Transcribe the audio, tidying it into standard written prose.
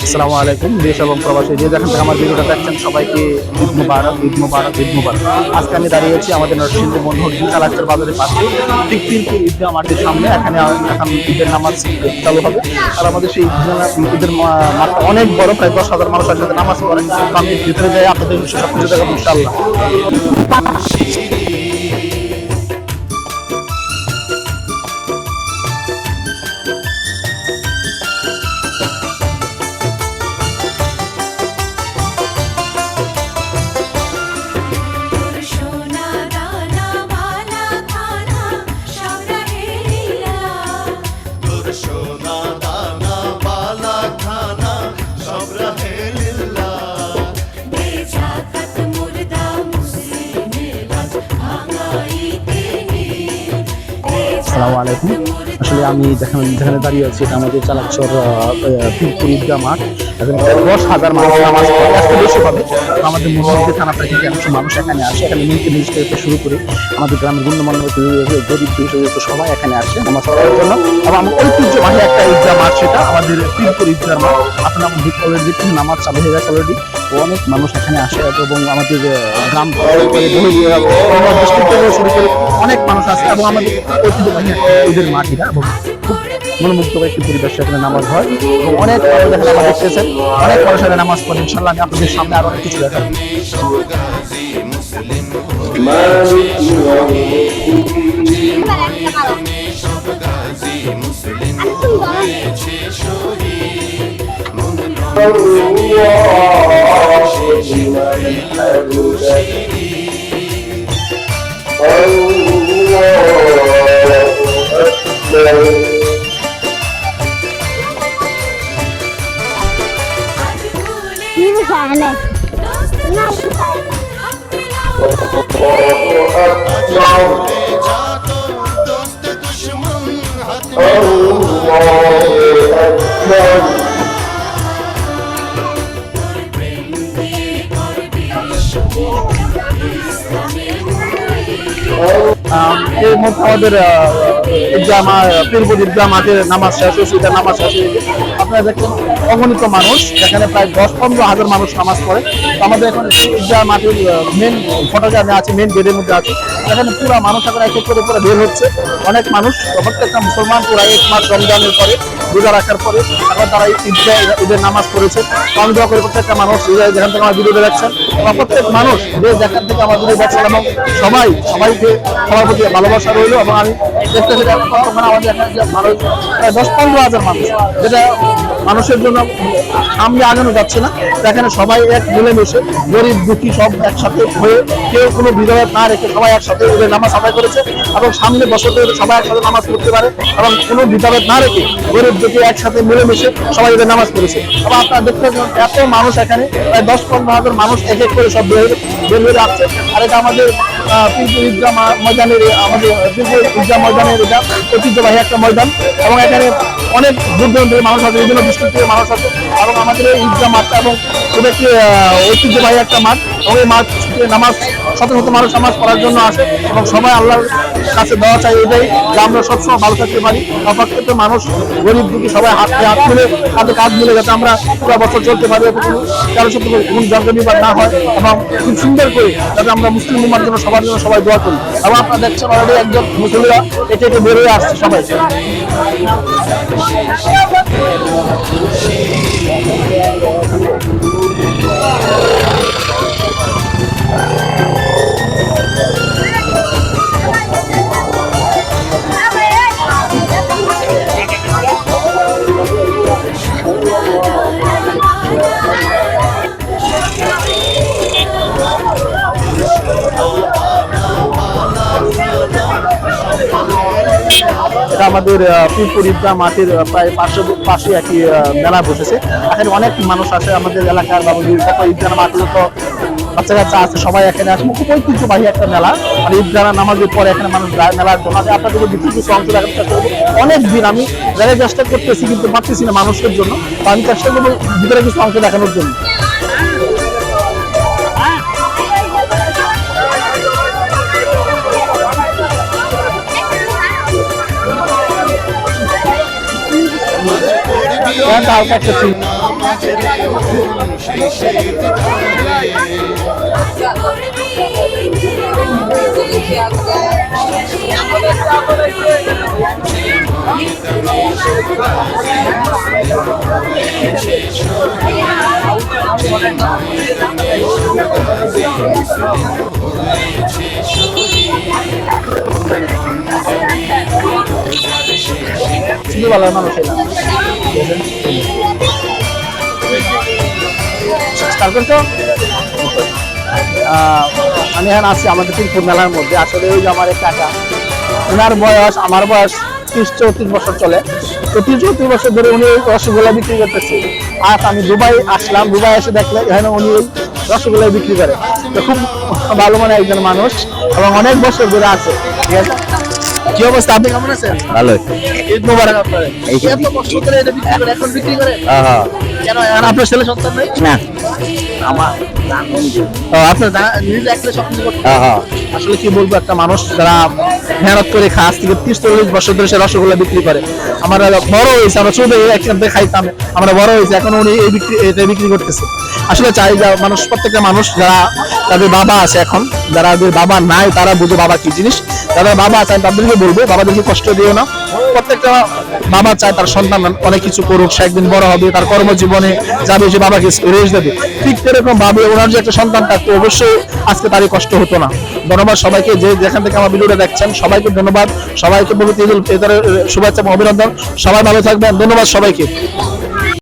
আসসালামু আলাইকুম। দেশ এবং প্রবাসী যে যেখান থেকে আমার ভিডিওটা দেখছেন সবাইকে ঈদ মুবারক, ঈদ মুবারক, ঈদ মুবারক। আজকে আমি দাঁড়িয়েছি আমাদের নরসিংদী বন্ধুর বিশালাচর বাজারের পাশে, ঠিক তিনপুর ঈদগাহ মাঠের সামনে। এখানে এখন ঈদের নামাজ চালু হবে। আর আমাদের সেই ঈদের মাঠটা অনেক বড়, প্রায় 10,000 মানুষ একসাথে নামাজ পড়ে। তো আমি ভিতরে যাই, আপনাদের সব কিছু দেখাবো ইনশাআল্লাহ। আসসালামু আলাইকুম। আসলে আমি যেখানে দাঁড়িয়ে আছি এটা আমাদের চালাকচর পীরপুর ঈদগাহ মাঠ। এখানে 10,000 মানুষ নামাজ পড়ে, আজকে বেশি হবে। আমাদের মুসলিমদের থানাটা থেকে 100 মানুষ এখানে আসে। এখানে মিনিস্টার থেকে শুরু করে আমাদের গ্রামের গণ্যমান্য গরিব সবাই এখানে আসে নামাজ পড়ার জন্য। এবং আমার ঐতিহ্যবাহী একটা ঈদগাহ মাঠ, সেটা আমাদের পীরপুর ঈদগাহ মাঠ। আপনার অলরেডি নামাজ চালু হয়ে গেছে অলরেডি। অনেক মানুষ এখানে আসে এবং আমাদের গ্রাম ডিস্ট্রিক্ট থেকে শুরু করে অনেক মানুষ আসে এবং আমাদের ঐতিহ্যবাহী ঈদের মাঠ এটা। এবং খুব মনোমুগ্ধকর একটি পরিবেশ, সেখানে নামাজ হয় এবং অনেক মানুষ এখানে নামাজ দেখতেছেন, অনেক মানুষ এখানে নামাজ পড়ে। ইনশাআল্লাহ আমি আপনাদের সামনে আরো অনেক কিছু দেখাবো। এর মধ্যে আমাদের পীরপুর ঈদগাহ মাঠের নামাজ শেষ হয়েছে, ঈদের নামাজ শেষ হয়েছে। আপনারা দেখেন অগণিত মানুষ, এখানে প্রায় 10-15 হাজার মানুষ নামাজ পড়ে। আমাদের এখন ঈদগাহ মাঠের মেন ফটোতে আমি আছি, মেন গেটের মধ্যে আছি। এখানে পুরো মানুষ এখন এক এক করে পুরো বের হচ্ছে। অনেক মানুষ, প্রত্যেকটা মুসলমান পুরো 1 মাস রমজানের পরে, রোজা রাখার পরে এখন তারা ঈদের নামাজ পড়েছে। আমি দোয়া করি প্রত্যেকটা মানুষ যেখান থেকে আমার ভিডিও দেখছেন, প্রত্যেক মানুষ যেখান থেকে আমার ভিডিও দেখছেন, এবং সবাইকে সবার প্রতি ভালোবাসা রইল। এবং আমি দেখতেছি আমাদের এখানে যে মানুষ প্রায় 10-15 হাজার মানুষ, যেটা মানুষের জন্য সামনে আগানো যাচ্ছে না। এখানে সবাই এক মিলেমিশে গরিব দুঃখী সব একসাথে হয়ে, কেউ কোনো বিধভেদ না রেখে সবাই একসাথে ঈদের নামাজ আদায় করেছে। এবং সামনে বছর সবাই একসাথে নামাজ পড়তে পারে এবং কোনো বিধভেদ না রেখে গরিব দুঃখী একসাথে মিলেমিশে সবাই ঈদের নামাজ পড়েছে। এবং আপনারা দেখতে এত মানুষ, এখানে প্রায় 10-15 হাজার মানুষ এক এক করে সব বের হয়ে আসছে। আর এটা আমাদের পীরপুর ঈদগাহ ময়দানের, আমাদের পীরপুর ঈদগাহ ময়দানের এটা ঐতিহ্যবাহী একটা ময়দান। এবং এখানে অনেক দূর দূরান্ত থেকে মানুষ আছে, বিভিন্ন ডিস্ট্রিক্ট থেকে মানুষ আছে। এবং আমাদের এই ঈদগাহ মাঠটা এবং খুব একটি ঐতিহ্যবাহী একটা মাঠ। এবং এই মাঠ নামাজ শত শত মানুষ নামাজ পড়ার জন্য আসে। এবং সবাই আল্লাহর কাছে দেওয়া চাই এটাই, যে আমরা সবসময় ভালো থাকতে পারি। প্রত্যেকটা মানুষ গরিব দুঃখী সবাই হাত মিলে, হাতে কাঁধ মিলে, যাতে আমরা পুরো বছর চলতে পারি, কারোর সাথে কোনো জর্গ বিবাদ না হয়, এবং খুব সুন্দর করে যাতে আমরা মুসলিম উম্মার জন্য সবার জন্য সবাই দোয়া করি। এবং আপনারা দেখছেন অলরেডি একজন মুসলিমরা একে একে বের হয়ে আসছে সবাই। এটা আমাদের পীরপুর ঈদগাহ মাঠের প্রায় পাশে একটি মেলা বসেছে। এখানে অনেক মানুষ আসে আমাদের এলাকার বা ঈদগাহ মাঠে তো বাচ্চা কাচ্চা আছে, সবাই এখানে আসে। খুব ঐতিহ্যবাহী একটা মেলা, মানে ঈদগাহ নামাজের পরে এখানে মানুষ মেলার জন্য। আপনাদের কিছু অংশ দেখার চেষ্টা করবো। অনেক দিন আমি জায়গায় চেষ্টা করতেছি কিন্তু পারতেছি না মানুষের জন্য, আমি চেষ্টা করবো ভিতরে কিছু অংশ দেখানোর জন্য। হালকা একটা ফিল। ভালো মানুষ তারপর তো আমি এখন আছি আমাদের তিনপুর মেলার মধ্যে। আসলে ওই যে আমার এক কাকা, ওনার বয়স আমার বয়স 30-34 বছর চলে। তো 30-34 বছর ধরে উনি রসগোল্লা বিক্রি করতেছে। আর আমি দুবাই আসলাম, দুবাই এসে দেখলে এখানে উনি রসগোল্লা বিক্রি করে। তো খুব ভালো মনে একজন মানুষ এবং অনেক বছর ধরে আছে। ঠিক আছে, কি অবস্থা? আপনি কেমন আছেন? ভালো। ঈদ মোবারক আপনার। এত কষ্ট করে এটা বিক্রি করে, এখন বিক্রি করে কেন? এখন আপনার ছেলে সন্তান নাই? না, আমার আপনার নিজে একলে স্বপ্ন করতে। আসলে কি বলবো, একটা মানুষ যারা মেহনত করে খায়, আজ থেকে 30-40 বছর ধরে সে রসগোল্লা বিক্রি করে। আমরা বড় হয়েছে, আমরা ছোট একসাথে থেকে খাইতাম, আমরা বড় হয়েছে, এখন উনি এই বিক্রি করতেছে। আসলে চাই যে মানুষ, প্রত্যেকটা মানুষ যারা তাদের বাবা আছে, এখন যাদের বাবা নাই তারা বুঝে বাবা কি জিনিস। যাদের বাবা আছে তাদেরকে বলবো, বাবাদেরকে কষ্ট দিও না। প্রত্যেকটা বাবা চায় তার সন্তান অনেক কিছু করুক, সে একদিন বড় হবে, তার কর্মজীবনে যাবে, সে বাবাকে রেস্ট দেবে। ঠিক এরকম ভাবে ওনার যে একটা সন্তান থাকতো, অবশ্যই আজকে তারই কষ্ট হতো না। ধন্যবাদ সবাইকে, যে যেখান থেকে আমার ভিডিওটা দেখছেন সবাইকে ধন্যবাদ। সবাইকে পবিত্র ঈদুল ফিতরের শুভেচ্ছা এবং অভিনন্দন। সবাই ভালো থাকবেন, ধন্যবাদ সবাইকে।